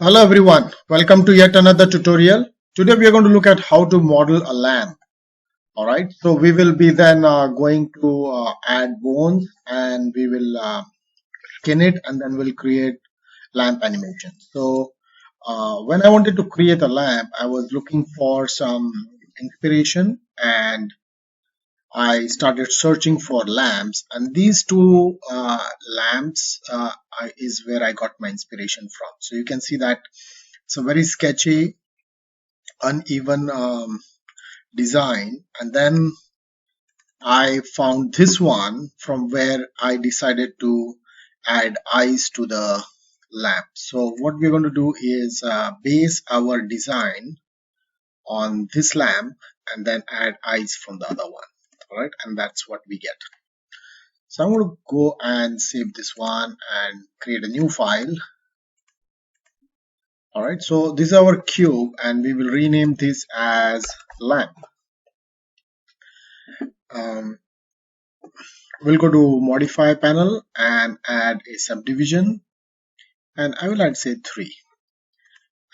Hello everyone, welcome to yet another tutorial. Today we are going to look at how to model a lamp. Alright, so we will be then going to add bones and we will skin it and then we'll create lamp animation. So when I wanted to create a lamp, I was looking for some inspiration and I started searching for lamps, and these two lamps is where I got my inspiration from. So you can see that it's a very sketchy, uneven design, and then I found this one from where I decided to add eyes to the lamp. So what we're going to do is base our design on this lamp and then add eyes from the other one. All right, and that's what we get. So I'm going to go and save this one and create a new file. All right, so this is our cube and we will rename this as lamp. We'll go to modify panel and add a subdivision, and I will add say 3,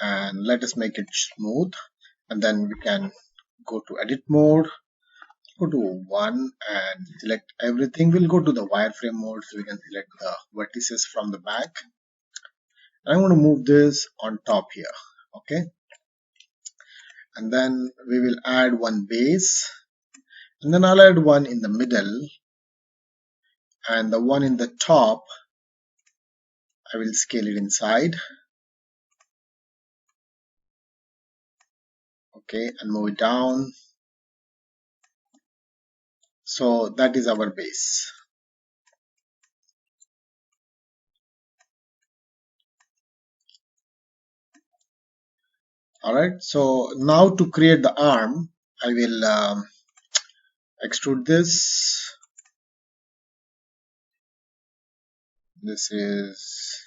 and let us make it smooth, and then we can go to edit mode, go to 1 and select everything. We'll go to the wireframe mode so we can select the vertices from the back. I'm going to move this on top here, okay, and then we will add one base, and then I'll add one in the middle, and the one in the top I will scale it inside, okay, and move it down. So that is our base. Alright, so now to create the arm, I will extrude this. This is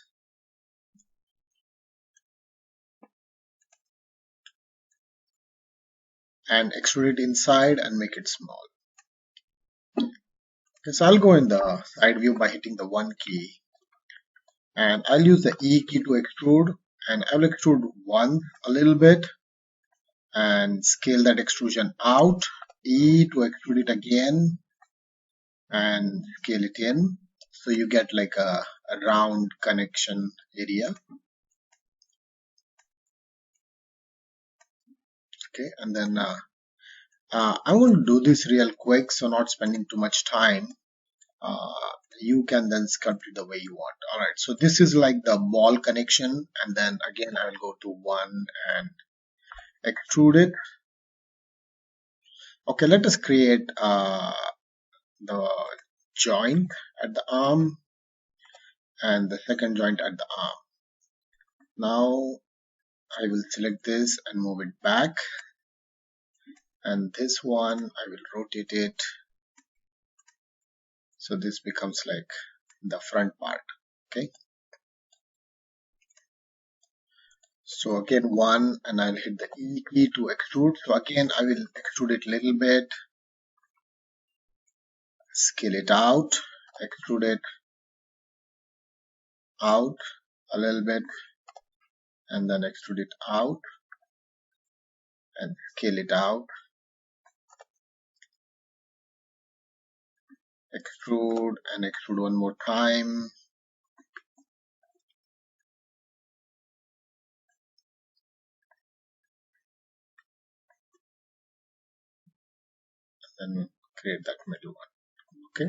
and extrude it inside and make it small. Okay, so I'll go in the side view by hitting the 1 key, and I'll use the E key to extrude, and I'll extrude once a little bit and scale that extrusion out. E to extrude it again and scale it in, so you get like a round connection area. Okay, and then I'm going to do this real quick, so not spending too much time. You can then sculpt it the way you want. Alright, so this is like the ball connection, and then again I will go to 1 and extrude it. Okay, let us create the joint at the arm and the second joint at the arm. Now I will select this and move it back, and this one I will rotate it so this becomes like the front part. Okay, so again 1 and I'll hit the E key to extrude. So again I will extrude it a little bit, scale it out, extrude it out a little bit, and then extrude it out and scale it out, extrude and extrude one more time, then create that middle one. Okay,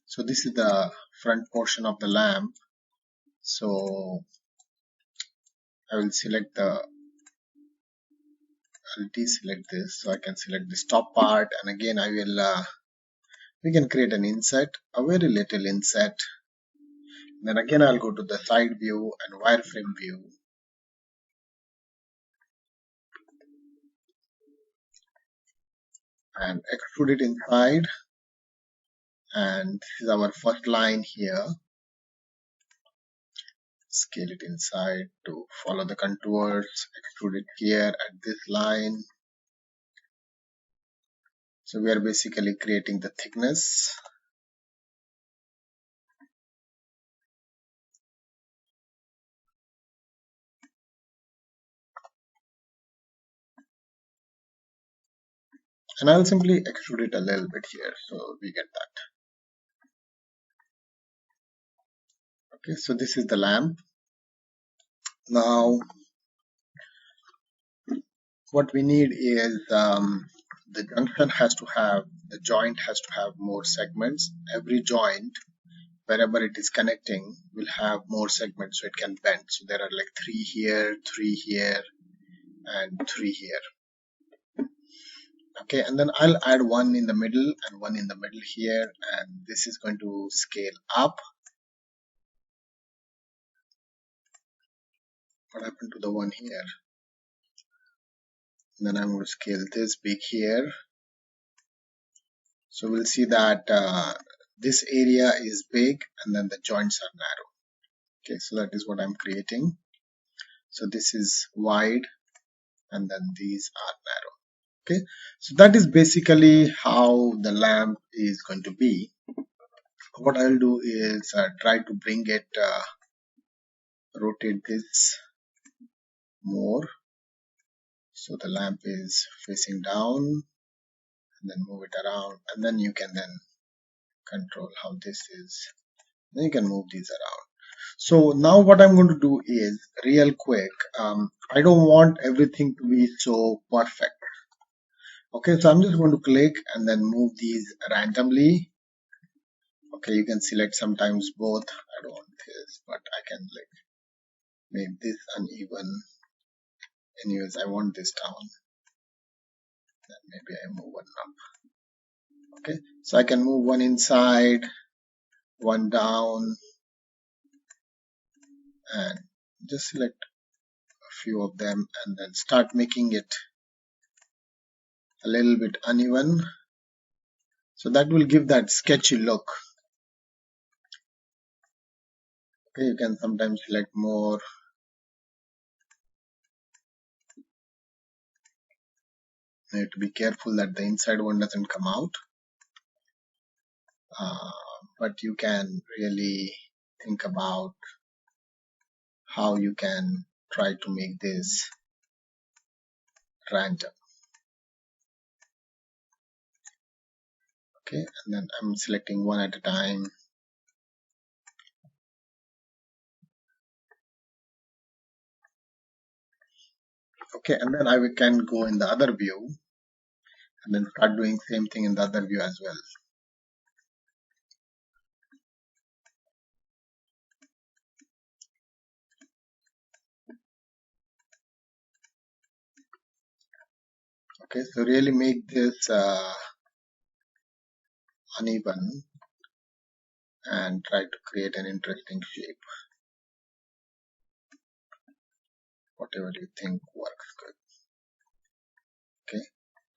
so this is the front portion of the lamp. So I will select the, I'll deselect this so I can select this top part, and again I will we can create an inset, a very little inset. Then again I'll go to the side view and wireframe view, and extrude it inside, and this is our first line here. Scale it inside to follow the contours, extrude it here at this line. So we are basically creating the thickness. and I'll simply extrude it a little bit here so we get that. Okay, so this is the lamp. Now what we need is the junction has to have, the joint has to have more segments. Every joint, wherever it is connecting, will have more segments so it can bend. So there are like 3 here, 3 here, and 3 here. Okay, and then I'll add one in the middle and one in the middle here, and this is going to scale up. What happened to the one here? And then I'm going to scale this big here. So we'll see that this area is big and then the joints are narrow. Okay, so that is what I'm creating. So this is wide and then these are narrow. Okay, so that is basically how the lamp is going to be. What I'll do is try to bring it, rotate this more so the lamp is facing down, and then move it around, and then you can then control how this is. Then you can move these around. So now what I'm going to do is real quick, I don't want everything to be so perfect. Okay, so I'm just going to click and then move these randomly. Okay, you can select sometimes both. I don't want this, but I can like make this uneven. Anyways, I want this down. Then maybe I move one up. Okay, so I can move one inside, one down, and just select a few of them and then start making it a little bit uneven. So that will give that sketchy look. Okay, you can sometimes select more. You need to be careful that the inside one doesn't come out. But you can really think about how you can try to make this random. Okay, and then I'm selecting one at a time. Okay, and then I can go in the other view and then start doing same thing in the other view as well. Okay, so really make this uneven and try to create an interesting shape. Whatever you think works good. Okay,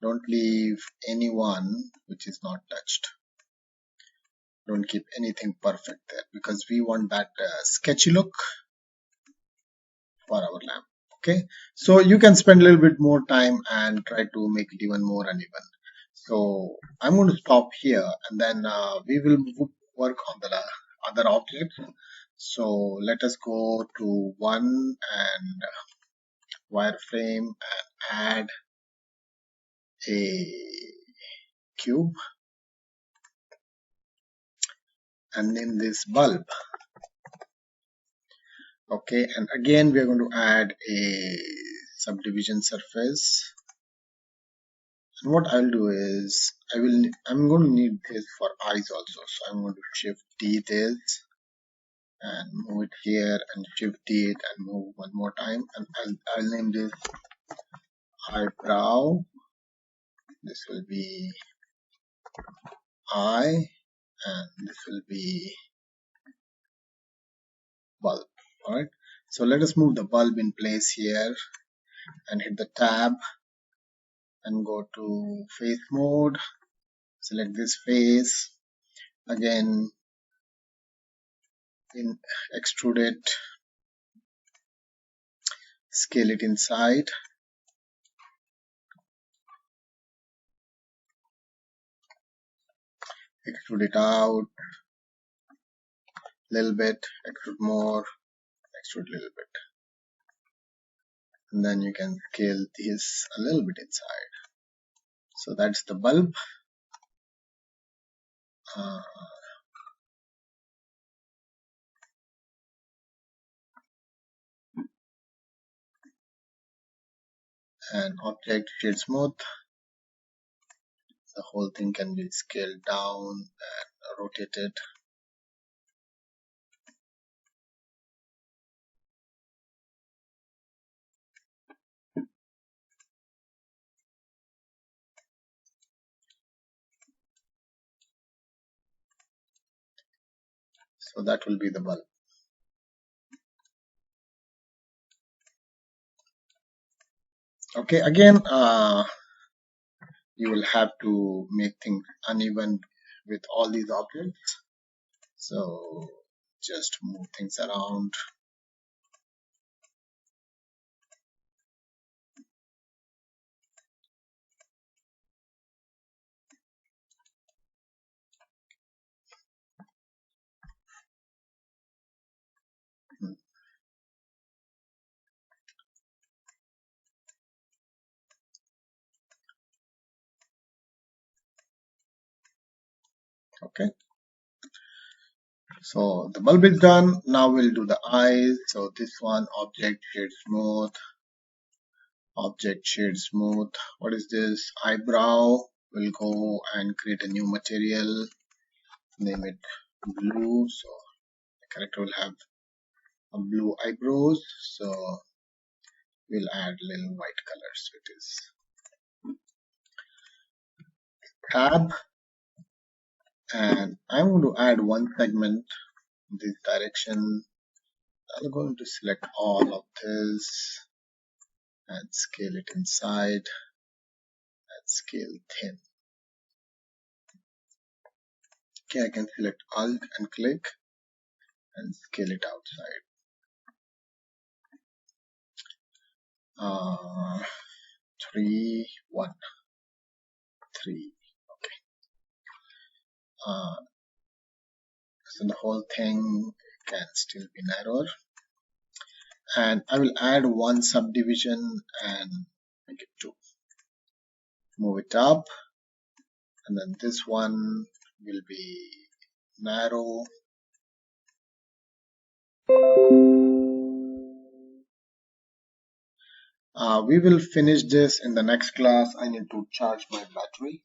don't leave any one which is not touched. Don't keep anything perfect there because we want that sketchy look for our lamp. Okay, so you can spend a little bit more time and try to make it even more uneven. So I'm going to stop here and then we will work on the other objects. So let us go to one and wireframe and add a cube and name this bulb. Okay, and again we are going to add a subdivision surface. And what I'll do is I'm going to need this for eyes also. So I'm going to shift D this and move it here and shift D it and move one more time, and I'll name this eyebrow. This will be eye and this will be bulb. Alright, so let us move the bulb in place here and hit the tab and go to face mode. Select this face, again extrude it, scale it inside, extrude it out a little bit, extrude more, extrude a little bit, and then you can scale this a little bit inside. So that's the bulb. Uh, and object shade smooth. The whole thing can be scaled down and rotated. So that will be the bulb. Okay, again, you will have to make things uneven with all these objects. So just move things around. Okay, so the bulb is done. Now we'll do the eyes. So this one, object shade smooth. Object shade smooth. What is this? Eyebrow. We'll go and create a new material. Name it blue. So the character will have a blue eyebrows. So we'll add little white color. So it is tab. And I'm going to add one segment in this direction. I'm going to select all of this and scale it inside and scale thin. Okay, I can select Alt and click and scale it outside. 3, 1, 3. Okay. So the whole thing can still be narrower. And I will add one subdivision and make it 2. Move it up, and then this one will be narrow. We will finish this in the next class. I need to charge my battery.